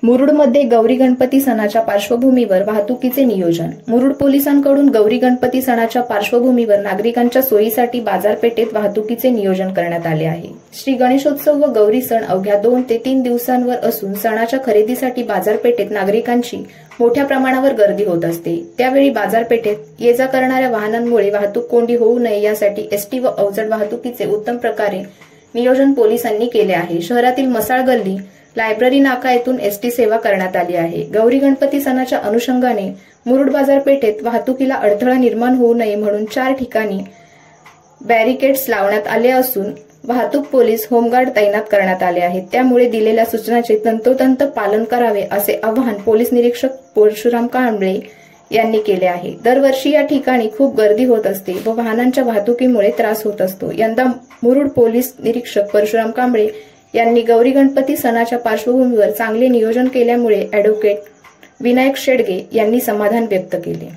मुरुडमध्ये गौरी गणपती सणाच्या पार्श्वभूमीवर वाहतुकीचे नियोजन। मुरुड पोलिसांकडून गौरी गणपती सणाच्या पार्श्वभूमीवर नागरिकांच्या सोयीसाठी बाजारपेठेत वाहतुकीचे नियोजन करण्यात आले आहे। श्री गणेशोत्सव व गौरी सण अवघ्या 2 ते 3 दिवसांवर असून सणाच्या खरेदीसाठी बाजारपेठेत नागरिकांची मोठ्या प्रमाणावर गर्दी होत असते। त्यावेळी बाजारपेठेत ये जा करणाऱ्या वाहनांमुळे वाहतूक कोंडी होऊ नये यासाठी एसटी व अवजड वाहतुकीचे उत्तम प्रकारे नियोजन पोलिसांनी केले आहे। शहरातील मसाळ गल्ली, लायब्ररी नाका येथून एसटी सेवा करण्यात आली आहे। गौरी गणपती सणाच्या अनुषंगाने मुरुड बाजारपेठेत वाहतुकीला अडथळा निर्माण होऊ नये म्हणून 4 ठिकाणी बॅरिकेड्स लावण्यात आले असून वाहतूक पोलीस होमगार्ड तैनात करण्यात आले आहेत। त्यामुळे दिलेल्या सूचनांचे तंतोतंत पालन करावे असे आवाहन पोलीस निरीक्षक परशुराम कांबळे यांनी केले आहे। दरवर्षी या ठिकाणी खूप गर्दी होत असते व वाहनांच्या वाहतुकीमुळे त्रास होत असतो। यंदा मुरुड पोलीस निरीक्षक परशुराम कांबळे यांनी गौरी गणपती सणाच्या पार्श्वभूमीवर चांगले नियोजन केल्यामुळे ॲडव्होकेट विनायक शेडगे यांनी समाधान व्यक्त केले।